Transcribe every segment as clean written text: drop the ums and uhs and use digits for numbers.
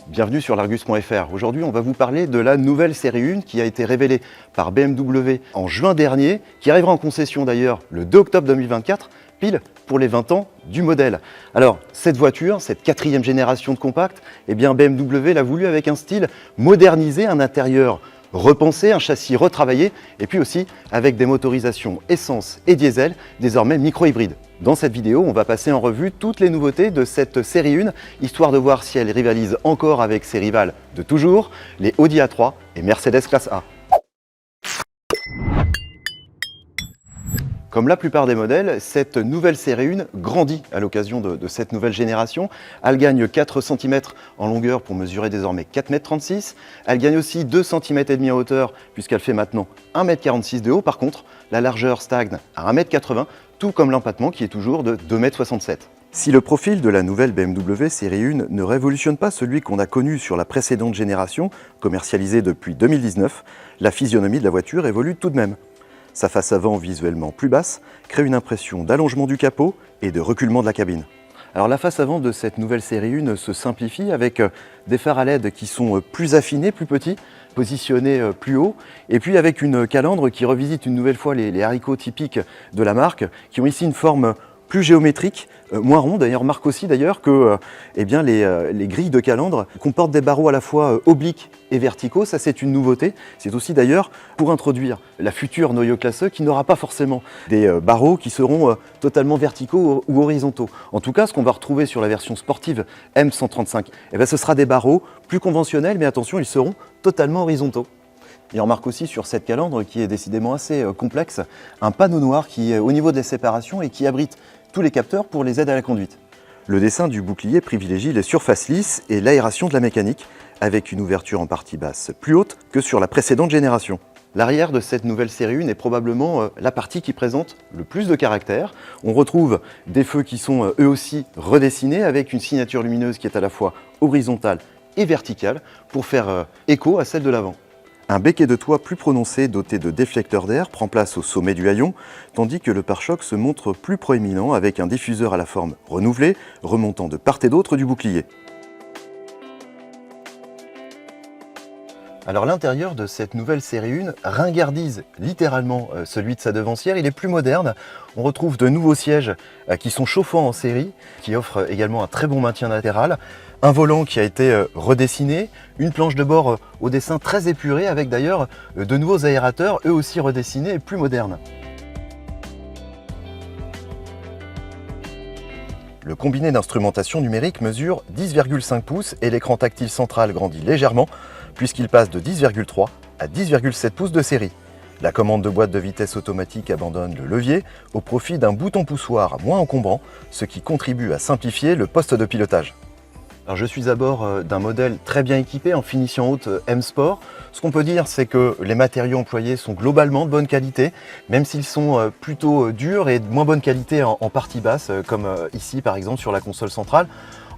Bienvenue sur l'Argus.fr. Aujourd'hui, on va vous parler de la nouvelle série 1 qui a été révélée par BMW en juin dernier, qui arrivera en concession d'ailleurs le 2 octobre 2024, pile pour les 20 ans du modèle. Alors, cette voiture, cette quatrième génération de compact, eh bien BMW l'a voulu avec un style modernisé, un intérieur repensé, un châssis retravaillé, et puis aussi avec des motorisations essence et diesel, désormais micro-hybrides. Dans cette vidéo, on va passer en revue toutes les nouveautés de cette série 1, histoire de voir si elle rivalise encore avec ses rivales de toujours, les Audi A3 et Mercedes Classe A. Comme la plupart des modèles, cette nouvelle série 1 grandit à l'occasion de cette nouvelle génération. Elle gagne 4 cm en longueur pour mesurer désormais 4,36 m. Elle gagne aussi 2,5 cm en hauteur puisqu'elle fait maintenant 1,46 m de haut. Par contre, la largeur stagne à 1,80 m, tout comme l'empattement qui est toujours de 2,67 m. Si le profil de la nouvelle BMW série 1 ne révolutionne pas celui qu'on a connu sur la précédente génération, commercialisée depuis 2019, la physionomie de la voiture évolue tout de même. Sa face avant, visuellement plus basse, crée une impression d'allongement du capot et de reculement de la cabine. Alors la face avant de cette nouvelle série 1 se simplifie avec des phares à LED qui sont plus affinés, plus petits, positionnés plus haut, et puis avec une calandre qui revisite une nouvelle fois les haricots typiques de la marque, qui ont ici une forme plus géométrique, moins rond. D'ailleurs, marque aussi que les grilles de calandre comportent des barreaux à la fois obliques et verticaux. Ça, c'est une nouveauté. C'est aussi d'ailleurs pour introduire la future Neue Klasse qui n'aura pas forcément des barreaux qui seront totalement verticaux ou horizontaux. En tout cas, ce qu'on va retrouver sur la version sportive M135, ce sera des barreaux plus conventionnels, mais attention, ils seront totalement horizontaux. Et on remarque aussi sur cette calandre qui est décidément assez complexe, un panneau noir qui est au niveau des séparations et qui abrite tous les capteurs pour les aides à la conduite. Le dessin du bouclier privilégie les surfaces lisses et l'aération de la mécanique, avec une ouverture en partie basse plus haute que sur la précédente génération. L'arrière de cette nouvelle série 1 est probablement la partie qui présente le plus de caractère. On retrouve des feux qui sont eux aussi redessinés avec une signature lumineuse qui est à la fois horizontale et verticale pour faire écho à celle de l'avant. Un becquet de toit plus prononcé doté de déflecteurs d'air prend place au sommet du haillon, tandis que le pare-choc se montre plus proéminent avec un diffuseur à la forme renouvelée, remontant de part et d'autre du bouclier. Alors l'intérieur de cette nouvelle série 1 ringardise littéralement celui de sa devancière. Il est plus moderne. On retrouve de nouveaux sièges qui sont chauffants en série, qui offrent également un très bon maintien latéral. Un volant qui a été redessiné, une planche de bord au dessin très épuré avec d'ailleurs de nouveaux aérateurs, eux aussi redessinés et plus modernes. Le combiné d'instrumentation numérique mesure 10,5 pouces et l'écran tactile central grandit légèrement puisqu'il passe de 10,3 à 10,7 pouces de série. La commande de boîte de vitesse automatique abandonne le levier au profit d'un bouton poussoir moins encombrant, ce qui contribue à simplifier le poste de pilotage. Alors je suis à bord d'un modèle très bien équipé en finition haute M Sport. Ce qu'on peut dire, c'est que les matériaux employés sont globalement de bonne qualité, même s'ils sont plutôt durs et de moins bonne qualité en partie basse, comme ici par exemple sur la console centrale.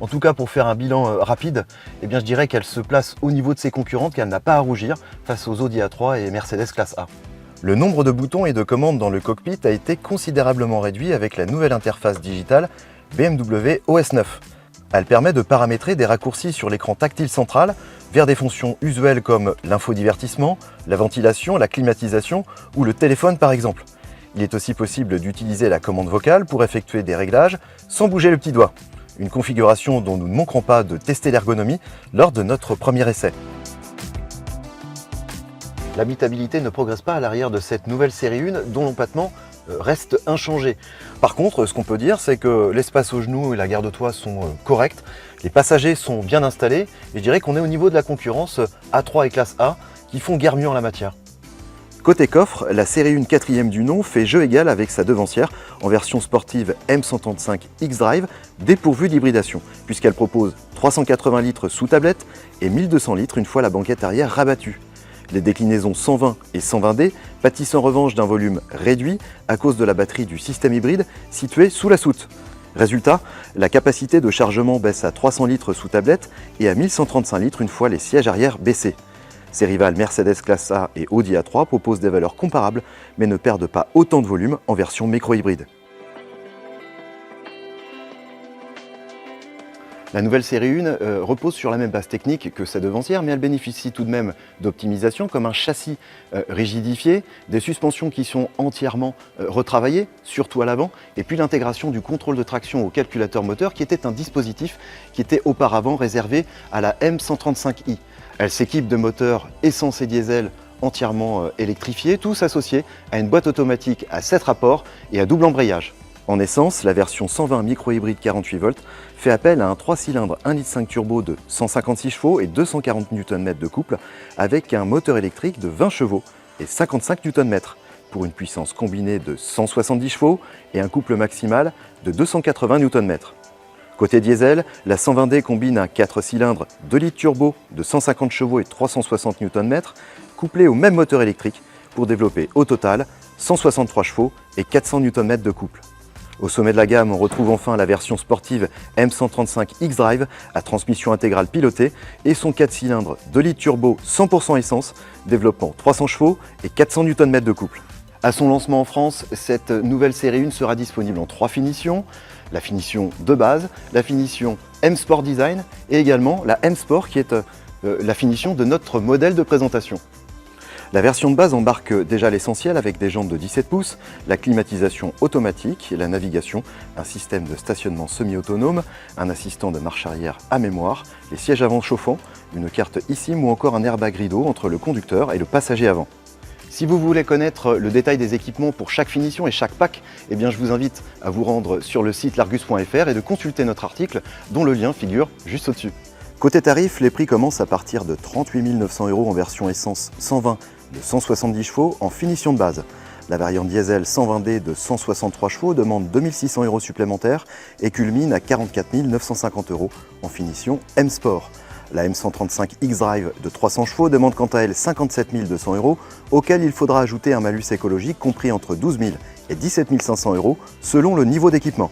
En tout cas, pour faire un bilan rapide, je dirais qu'elle se place au niveau de ses concurrentes, qu'elle n'a pas à rougir face aux Audi A3 et Mercedes Classe A. Le nombre de boutons et de commandes dans le cockpit a été considérablement réduit avec la nouvelle interface digitale BMW OS 9. Elle permet de paramétrer des raccourcis sur l'écran tactile central vers des fonctions usuelles comme l'infodivertissement, la ventilation, la climatisation ou le téléphone par exemple. Il est aussi possible d'utiliser la commande vocale pour effectuer des réglages sans bouger le petit doigt. Une configuration dont nous ne manquerons pas de tester l'ergonomie lors de notre premier essai. L'habitabilité ne progresse pas à l'arrière de cette nouvelle série 1 dont l'empattement reste inchangé. Par contre, ce qu'on peut dire, c'est que l'espace au genou et la garde-toit sont corrects, les passagers sont bien installés, et je dirais qu'on est au niveau de la concurrence A3 et Classe A qui font guère mieux en la matière. Côté coffre, la série 1 quatrième du nom fait jeu égal avec sa devancière en version sportive M135 X-Drive dépourvue d'hybridation, puisqu'elle propose 380 litres sous tablette et 1200 litres une fois la banquette arrière rabattue. Les déclinaisons 120 et 120D pâtissent en revanche d'un volume réduit à cause de la batterie du système hybride située sous la soute. Résultat, la capacité de chargement baisse à 300 litres sous tablette et à 1135 litres une fois les sièges arrière baissés. Ses rivales Mercedes Classe A et Audi A3 proposent des valeurs comparables mais ne perdent pas autant de volume en version micro-hybride. La nouvelle série 1 repose sur la même base technique que sa devancière, mais elle bénéficie tout de même d'optimisation, comme un châssis rigidifié, des suspensions qui sont entièrement retravaillées, surtout à l'avant, et puis l'intégration du contrôle de traction au calculateur moteur, qui était un dispositif qui était auparavant réservé à la M135i. Elle s'équipe de moteurs essence et diesel entièrement électrifiés, tous associés à une boîte automatique à 7 rapports et à double embrayage. En essence, la version 120 micro-hybride 48 volts fait appel à un 3 cylindres 1,5 litre turbo de 156 chevaux et 240 Nm de couple, avec un moteur électrique de 20 chevaux et 55 Nm, pour une puissance combinée de 170 chevaux et un couple maximal de 280 Nm. Côté diesel, la 120D combine un 4 cylindres 2 litres turbo de 150 chevaux et 360 Nm, couplé au même moteur électrique pour développer au total 163 chevaux et 400 Nm de couple. Au sommet de la gamme, on retrouve enfin la version sportive M135 X-Drive à transmission intégrale pilotée et son 4 cylindres 2 litres turbo 100% essence, développant 300 chevaux et 400 Nm de couple. À son lancement en France, cette nouvelle série 1 sera disponible en 3 finitions. La finition de base, la finition M Sport Design et également la M Sport qui est la finition de notre modèle de présentation. La version de base embarque déjà l'essentiel avec des jantes de 17 pouces, la climatisation automatique, la navigation, un système de stationnement semi-autonome, un assistant de marche arrière à mémoire, les sièges avant chauffants, une carte eSIM ou encore un airbag rideau entre le conducteur et le passager avant. Si vous voulez connaître le détail des équipements pour chaque finition et chaque pack, eh bien je vous invite à vous rendre sur le site largus.fr et de consulter notre article dont le lien figure juste au-dessus. Côté tarif, les prix commencent à partir de 38 900 € en version essence 120 de 170 chevaux en finition de base. La variante diesel 120D de 163 chevaux demande 2600 € supplémentaires et culmine à 44 950 € en finition M Sport. La M135 X-Drive de 300 chevaux demande quant à elle 57 200 €, auquel il faudra ajouter un malus écologique compris entre 12 000 et 17 500 € selon le niveau d'équipement.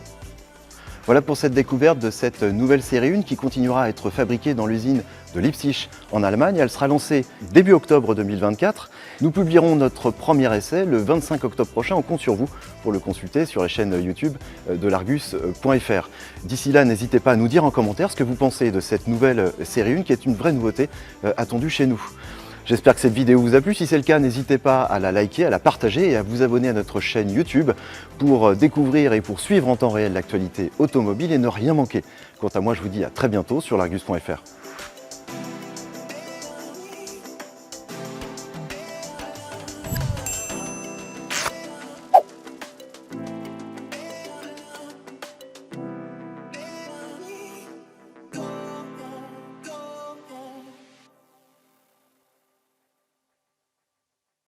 Voilà pour cette découverte de cette nouvelle série 1 qui continuera à être fabriquée dans l'usine de Leipzig en Allemagne. Elle sera lancée début octobre 2024. Nous publierons notre premier essai le 25 octobre prochain. On compte sur vous pour le consulter sur les chaînes YouTube de largus.fr. D'ici là, n'hésitez pas à nous dire en commentaire ce que vous pensez de cette nouvelle série 1 qui est une vraie nouveauté attendue chez nous. J'espère que cette vidéo vous a plu. Si c'est le cas, n'hésitez pas à la liker, à la partager et à vous abonner à notre chaîne YouTube pour découvrir et pour suivre en temps réel l'actualité automobile et ne rien manquer. Quant à moi, je vous dis à très bientôt sur largus.fr.